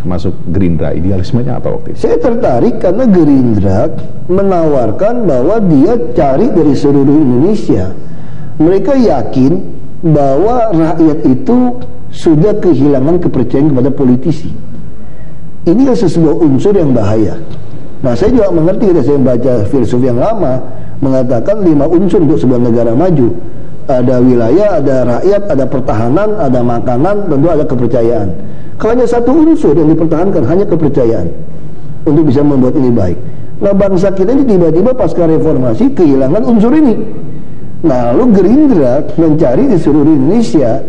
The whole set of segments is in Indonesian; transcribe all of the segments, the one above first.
masuk Gerindra, idealismenya apa waktu itu? Saya tertarik karena Gerindra menawarkan bahwa dia cari dari seluruh Indonesia. Mereka yakin bahwa rakyat itu sudah kehilangan kepercayaan kepada politisi. Ini kan sebuah unsur yang bahaya. Nah, saya juga mengerti, saya baca filsuf yang lama mengatakan 5 unsur untuk sebuah negara maju. Ada wilayah, ada rakyat, ada pertahanan, ada makanan, tentu ada kepercayaan. Kalau hanya satu unsur yang dipertahankan, hanya kepercayaan untuk bisa membuat ini baik. Nah, bangsa kita ini tiba-tiba pasca reformasi kehilangan unsur ini. Nah, lalu Gerindra mencari di seluruh Indonesia.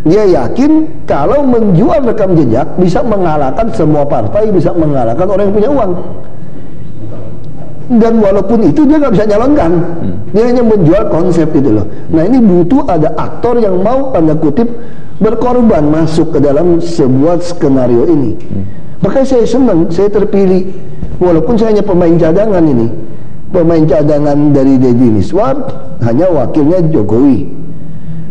Dia yakin kalau menjual rekam jejak bisa mengalahkan semua partai, bisa mengalahkan orang yang punya uang. Dan walaupun itu dia nggak bisa nyalonkan, dia hanya menjual konsep itu loh. Nah, ini butuh ada aktor yang mau tanda kutip berkorban masuk ke dalam sebuah skenario ini. Makanya saya senang, saya terpilih walaupun saya hanya pemain cadangan ini, pemain cadangan dari Deddy Miswar, hanya wakilnya Jokowi.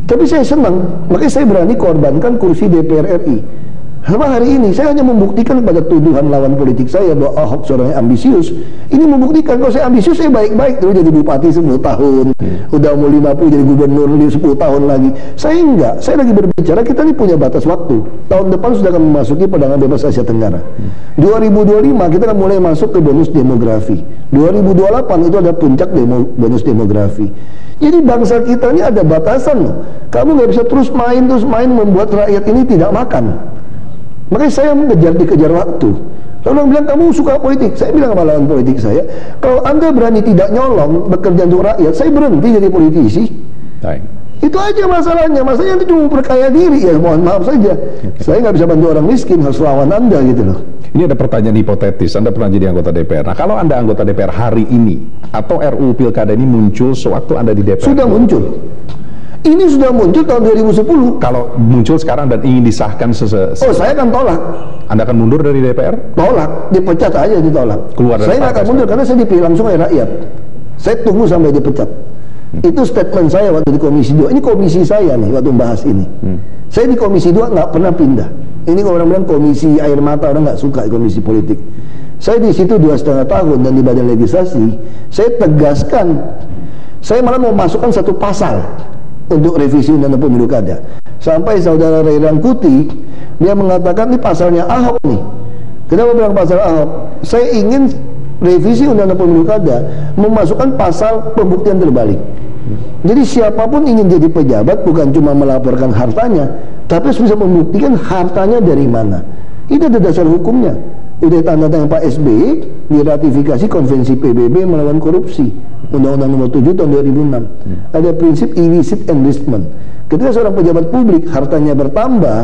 Tapi saya senang, makanya saya berani korbankan kursi DPR RI. Sama hari ini saya hanya membuktikan kepada tuduhan lawan politik saya bahwa Ahok seorang yang ambisius. Ini membuktikan kalau saya ambisius, saya baik-baik dulu jadi bupati 10 tahun, udah mau 50 jadi gubernur 10 tahun lagi. Saya enggak, saya lagi berbicara kita ini punya batas waktu. Tahun depan sudah akan memasuki perdagangan bebas Asia Tenggara. 2025 kita akan mulai masuk ke bonus demografi. 2028 itu ada puncak bonus demografi. Jadi bangsa kita ini ada batasan loh. Kamu nggak bisa terus main membuat rakyat ini tidak makan. Makanya saya dikejar waktu. Lalu orang bilang kamu suka politik. Saya bilang sama lawan politik saya, kalau Anda berani tidak nyolong bekerja untuk rakyat, saya berhenti jadi politisi. Baik. Itu aja masalahnya. Masalahnya itu cuma perkaya diri, ya mohon maaf saja. Saya nggak bisa bantu orang miskin, harus lawan Anda gitu loh. Ini ada pertanyaan hipotetis, Anda pernah jadi anggota DPR. Nah, kalau Anda anggota DPR hari ini, atau RUU Pilkada ini muncul sewaktu Anda di DPR? Sudah muncul. Ini sudah muncul tahun 2010. Kalau muncul sekarang dan ingin disahkan oh, saya akan tolak. Anda akan mundur dari DPR? Tolak, dipecat aja ditolak. Keluar dari saya nggak akan mundur karena saya dipilih langsung oleh rakyat. Saya tunggu sampai dipecat. Itu statement saya waktu di Komisi 2. Ini komisi saya nih waktu bahas ini. Saya di Komisi 2 nggak pernah pindah. Ini kalau orang bilang komisi air mata, orang nggak suka komisi politik. Saya di situ 2,5 tahun dan di Badan Legislasi, saya tegaskan, saya malah mau masukkan satu pasal untuk revisi Undang-Undang Pemilu Kada. Sampai saudara Ray Rangkuti, dia mengatakan ini pasalnya Ahok nih. Kenapa bilang pasal Ahok? Saya ingin revisi Undang-Undang Pemilu Kada memasukkan pasal pembuktian terbalik. Jadi siapapun ingin jadi pejabat bukan cuma melaporkan hartanya, tapi harus bisa membuktikan hartanya dari mana. Itu ada dasar hukumnya. Udah tanda tangan Pak SBY diratifikasi konvensi PBB melawan korupsi, Undang-Undang Nomor 7 tahun 2006. Ada prinsip illicit enrichment. Ketika seorang pejabat publik hartanya bertambah,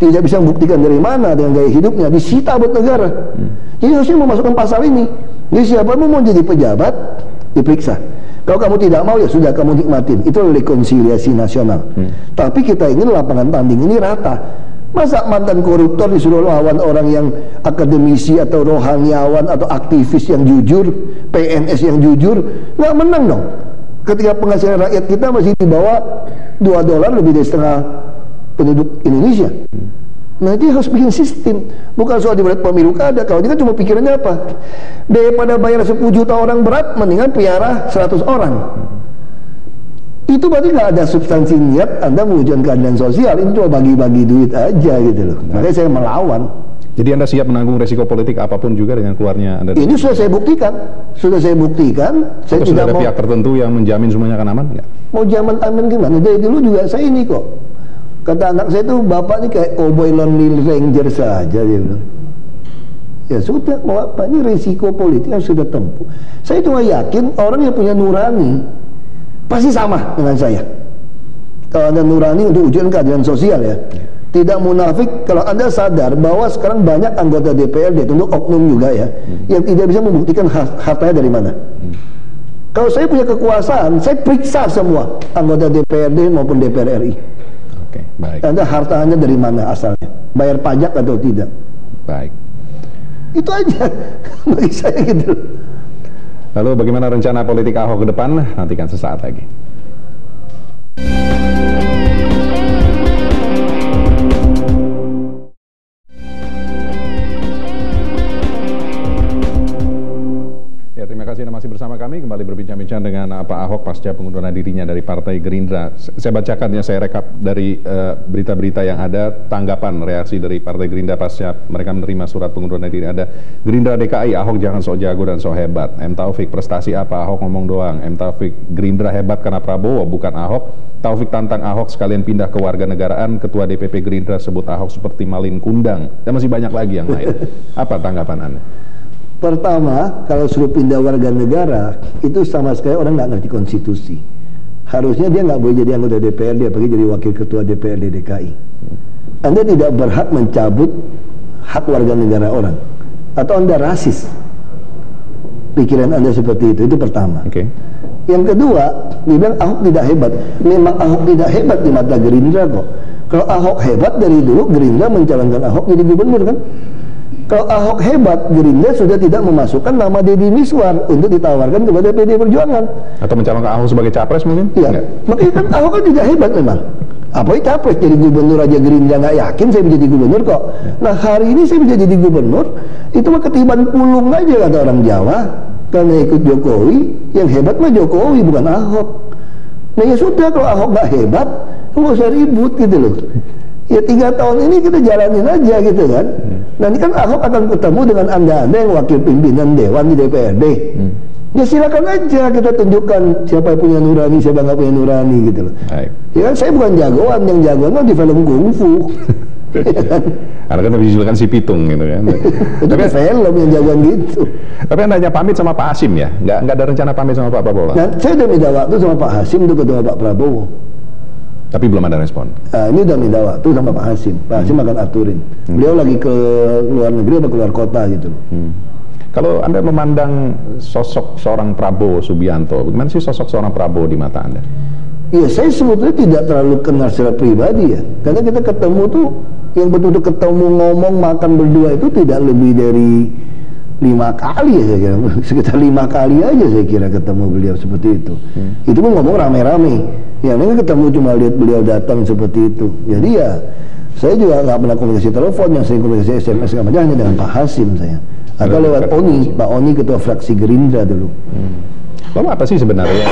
tidak bisa membuktikan dari mana dengan gaya hidupnya, disita buat negara. Jadi harusnya memasukkan pasal ini. Jadi siapapun mau jadi pejabat diperiksa. Kalau kamu tidak mau, ya sudah, kamu nikmatin. Itu rekonsiliasi nasional. Tapi kita ingin lapangan tanding ini rata. Masa mantan koruptor disuruh lawan orang yang akademisi atau rohaniawan atau aktivis yang jujur, PNS yang jujur? Nggak menang dong. Ketika penghasilan rakyat kita masih di bawah $2 lebih dari setengah penduduk Indonesia. Nah, dia harus bikin sistem. Bukan soal dibuat pemilu kada. Kalau dia kan cuma pikirannya apa? Daripada bayar 10 juta orang berat, mendingan piara 100 orang. Itu berarti nggak ada substansi niat Anda mewujudkan keadilan sosial. Ini cuma bagi-bagi duit aja gitu loh. Makanya saya melawan. Jadi Anda siap menanggung resiko politik apapun juga dengan keluarnya Anda? Ini sudah saya buktikan. Sudah saya buktikan. Saya sudah ada mau, pihak tertentu yang menjamin semuanya akan aman? Enggak? Mau jamin aman gimana? Dari dulu juga saya ini kok. Kata anak saya tuh, bapak ini kayak cowboy lonely ranger saja, dia bilang. Ya sudah, mau apa? Ini resiko politik yang sudah tempuh. Saya cuma yakin orang yang punya nurani pasti sama dengan saya. Kalau Anda nurani untuk wujudkan keadilan sosial ya, tidak munafik. Kalau Anda sadar bahwa sekarang banyak anggota DPRD, tentu oknum juga ya, yang tidak bisa membuktikan hartanya dari mana. Kalau saya punya kekuasaan, saya periksa semua anggota DPRD maupun DPR RI. Oke, baik. Anda hartanya dari mana asalnya, bayar pajak atau tidak. Baik. Itu aja bagi saya gitu. Lalu bagaimana rencana politik Ahok ke depan? Nantikan sesaat lagi. kasih Anda masih bersama kami, kembali berbincang-bincang dengan Pak Ahok pasca pengunduran dirinya dari Partai Gerindra. Saya bacakan ya, saya rekap dari berita-berita yang ada, tanggapan reaksi dari Partai Gerindra pasca mereka menerima surat pengunduran diri. Ada Gerindra DKI, Ahok jangan sok jago dan sok hebat. M. Taufik, prestasi apa? Ahok ngomong doang. M. Taufik, Gerindra hebat karena Prabowo, bukan Ahok. Taufik tantang Ahok sekalian pindah ke warga negaraan. Ketua DPP Gerindra sebut Ahok seperti malin kundang. Dan masih banyak lagi yang lain. Apa tanggapan Anda? Pertama, kalau suruh pindah warga negara, itu sama sekali orang nggak ngerti konstitusi. Harusnya dia nggak boleh jadi anggota DPRD, apalagi jadi wakil ketua DPRD DKI. Anda tidak berhak mencabut hak warga negara orang. Atau Anda rasis. Pikiran Anda seperti itu pertama. Yang kedua, dibilang Ahok tidak hebat. Memang Ahok tidak hebat di mata Gerindra kok. Kalau Ahok hebat dari dulu, Gerindra mencalonkan Ahok jadi gubernur kan? Kalau Ahok hebat, Gerindra sudah tidak memasukkan nama Deddy Miswar untuk ditawarkan kepada PD Perjuangan. Atau mencalonkan Ahok sebagai capres mungkin? Iya. Makanya kan Ahok kan tidak hebat memang. Apalagi capres jadi gubernur aja, Gerindra nggak yakin saya menjadi gubernur kok. Nah hari ini saya bisa jadi gubernur, itu mah ketiban pulung aja kata orang Jawa. Karena ikut Jokowi, yang hebat mah Jokowi bukan Ahok. Nah ya sudah, kalau Ahok nggak hebat, nggak usah ribut gitu loh. Ya 3 tahun ini kita jalanin aja gitu kan. Nanti kan Ahok akan ketemu dengan anda yang wakil pimpinan Dewan di DPRD. Ya silakan aja kita tunjukkan siapa yang punya nurani, siapa nggak punya nurani gitu loh. Ya kan saya bukan jagoan, yang jagoan kan di film kungfu. Karena kan dijulukan si Pitung gitu kan. Tapi film yang jagoan gitu. Tapi Anda hanya pamit sama Pak Hasim ya? Nggak ada rencana pamit sama Pak Prabowo? Nah, saya udah minta waktu sama Pak Hasim untuk ketemu Pak Prabowo. Tapi belum ada respon? Ini udah minta waktu sama Pak Hasim. Pak Hasim akan aturin. Beliau lagi ke luar negeri atau keluar kota gitu loh. Kalau Anda memandang sosok seorang Prabowo Subianto, bagaimana sih sosok seorang Prabowo di mata Anda? Ya saya sebetulnya tidak terlalu kenal secara pribadi ya. Karena kita ketemu tuh, yang betul-betul ketemu ngomong makan berdua itu tidak lebih dari 5 kali ya saya kira. Sekitar 5 kali aja saya kira ketemu beliau seperti itu. Itu pun ngomong rame-rame. Yang lain ketemu cuma lihat beliau datang seperti itu. Jadi ya saya juga nggak pernah komunikasi telepon, yang sering komunikasi SMS sama dia hanya dengan Pak Hasim saya. Atau lewat Oni, Pak Oni ketua fraksi Gerindra dulu. Lalu apa sih sebenarnya?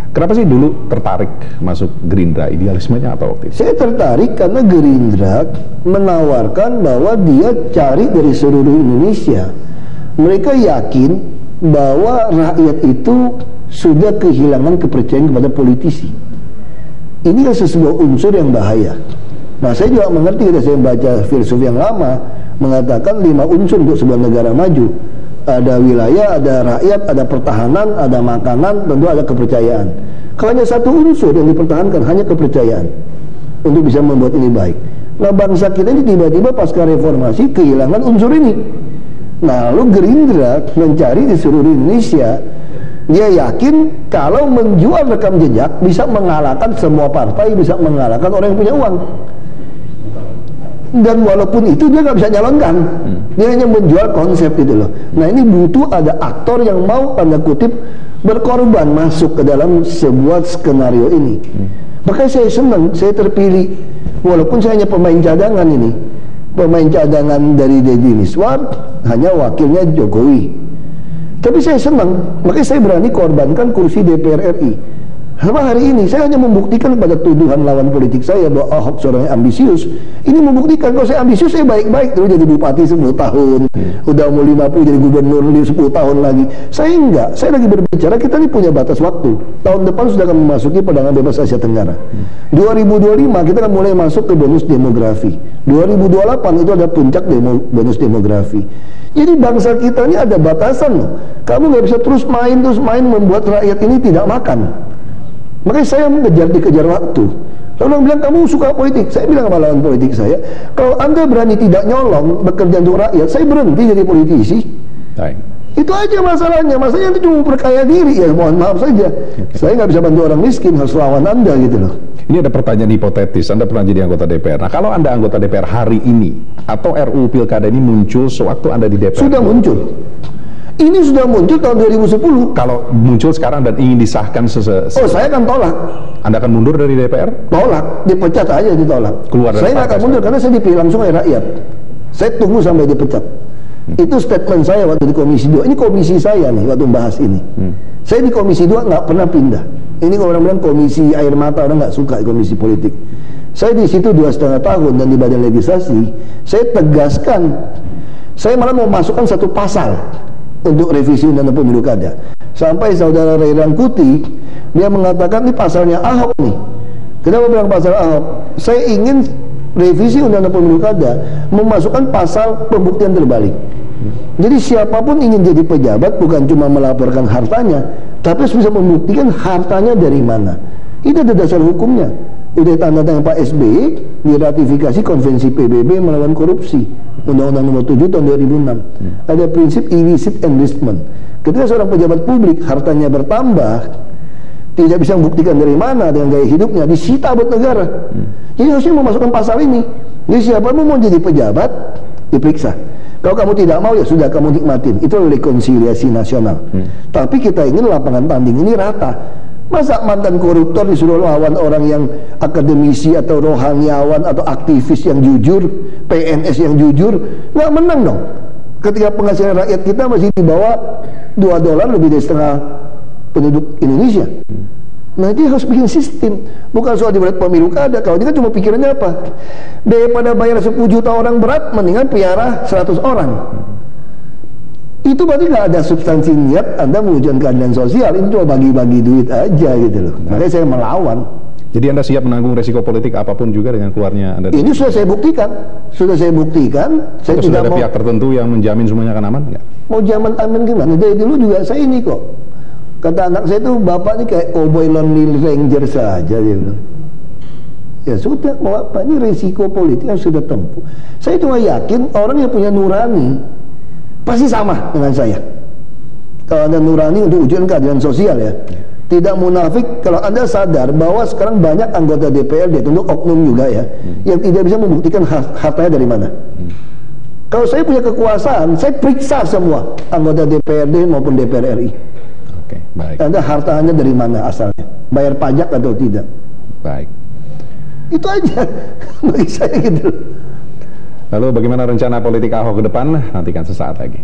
Kenapa sih dulu tertarik masuk Gerindra? Idealismenya apa waktu itu? Saya tertarik karena Gerindra menawarkan bahwa dia cari dari seluruh Indonesia. Mereka yakin bahwa rakyat itu sudah kehilangan kepercayaan kepada politisi. Ini kan sebuah unsur yang bahaya. Nah saya juga mengerti, ketika saya baca filsuf yang lama, mengatakan 5 unsur untuk sebuah negara maju. Ada wilayah, ada rakyat, ada pertahanan, ada makanan, tentu ada kepercayaan. Kalau hanya satu unsur yang dipertahankan, hanya kepercayaan untuk bisa membuat ini baik. Nah bangsa kita ini tiba-tiba pasca reformasi kehilangan unsur ini. Nah lalu Gerindra mencari di seluruh Indonesia. Dia yakin kalau menjual rekam jejak bisa mengalahkan semua partai, bisa mengalahkan orang yang punya uang. Dan walaupun itu dia nggak bisa nyalonkan, dia hanya menjual konsep itu loh. Nah ini butuh ada aktor yang mau tanda kutip berkorban masuk ke dalam sebuah skenario ini. Makanya saya senang, saya terpilih walaupun saya hanya pemain cadangan ini, pemain cadangan dari Deddy Miswar, hanya wakilnya Jokowi. Tapi saya senang, makanya saya berani korbankan kursi DPR RI. Sama hari ini saya hanya membuktikan kepada tuduhan lawan politik saya bahwa Ahok seorang yang ambisius. Ini membuktikan kalau saya ambisius, saya baik-baik terus jadi bupati 10 tahun, udah mau 50 jadi gubernur 10 tahun lagi. Saya enggak, saya lagi berbicara kita ini punya batas waktu. Tahun depan sudah akan memasuki perdagangan bebas Asia Tenggara. 2025 kita akan mulai masuk ke bonus demografi. 2028 itu ada puncak bonus demografi. Jadi bangsa kita ini ada batasan loh. Kamu nggak bisa terus main membuat rakyat ini tidak makan. Makanya saya dikejar waktu. Lalu orang bilang kamu suka politik. Saya bilang sama lawan politik saya, kalau Anda berani tidak nyolong bekerja untuk rakyat, saya berhenti jadi politisi. Itu aja masalahnya. Masalahnya itu cuma perkaya diri ya. Mohon maaf saja. Saya nggak bisa bantu orang miskin, harus lawan Anda gitu loh. Ini ada pertanyaan hipotetis. Anda pernah jadi anggota DPR. Nah kalau Anda anggota DPR hari ini atau RUU Pilkada ini muncul sewaktu Anda di DPR? Sudah muncul. Ini sudah muncul tahun 2010. Kalau muncul sekarang dan ingin disahkan saya akan tolak. Anda akan mundur dari DPR? Tolak, dipecat aja ditolak. Keluar dari saya nggak akan mundur karena saya dipilih langsung oleh rakyat. Saya tunggu sampai dipecat. Itu statement saya waktu di Komisi 2. Ini komisi saya nih waktu bahas ini. Saya di Komisi 2 nggak pernah pindah. Ini orang bilang komisi air mata, orang nggak suka komisi politik. Saya di situ 2,5 tahun dan di badan legislasi, saya tegaskan, saya malah mau masukkan satu pasal untuk revisi Undang-Undang Pemilu Kada. Sampai saudara Ray Rangkuti, dia mengatakan ini pasalnya Ahok nih. Kenapa bilang pasal Ahok? Saya ingin revisi Undang-Undang Pemilu Kada memasukkan pasal pembuktian terbalik. Jadi siapapun ingin jadi pejabat bukan cuma melaporkan hartanya, tapi harus bisa membuktikan hartanya dari mana. Itu ada dasar hukumnya. Udah tanda tangan Pak SBY diratifikasi konvensi PBB melawan korupsi, Undang-Undang Nomor 7 tahun 2006. Ada prinsip illicit enrichment. Ketika seorang pejabat publik hartanya bertambah, tidak bisa membuktikan dari mana dengan gaya hidupnya, disita buat negara. Jadi harusnya memasukkan pasal ini. Jadi siapapun mau jadi pejabat diperiksa. Kalau kamu tidak mau, ya sudah, kamu nikmatin. Itu rekonsiliasi nasional. Tapi kita ingin lapangan tanding ini rata. Masa mantan koruptor disuruh lawan orang yang akademisi atau rohaniawan atau aktivis yang jujur, PNS yang jujur, nggak menang dong. Ketika penghasilan rakyat kita masih di bawah $2 lebih dari setengah penduduk Indonesia. Nah, dia harus bikin sistem. Bukan soal dibuat pemilu kada. Kalau dia kan cuma pikirannya apa? Daripada bayar 10 juta orang berat, mendingan piara 100 orang. Itu berarti nggak ada substansi niat Anda mewujudkan keadilan sosial. Ini cuma bagi-bagi duit aja gitu loh. Makanya saya melawan. Jadi Anda siap menanggung resiko politik apapun juga dengan keluarnya Anda? Ini sudah saya buktikan. Sudah saya buktikan. Saya sudah tidak ada pihak tertentu yang menjamin semuanya akan aman nggak? Mau jamin aman gimana? Dari dulu juga saya ini kok. Kata anak saya tuh, bapak ini kayak cowboy lonely ranger saja, dia bilang. Ya sudah, mau apa? Ini risiko politik yang sudah tempuh. Saya cuma yakin orang yang punya nurani pasti sama dengan saya. Kalau Anda nurani untuk wujudkan keadilan sosial ya, tidak munafik. Kalau Anda sadar bahwa sekarang banyak anggota DPRD, tentu oknum juga ya, yang tidak bisa membuktikan hartanya dari mana. Kalau saya punya kekuasaan, saya periksa semua anggota DPRD maupun DPR RI. Oke, baik. Anda hartanya dari mana asalnya? Bayar pajak atau tidak? Baik. Itu aja bagi saya gitu. Lalu bagaimana rencana politik Ahok ke depan? Nantikan sesaat lagi.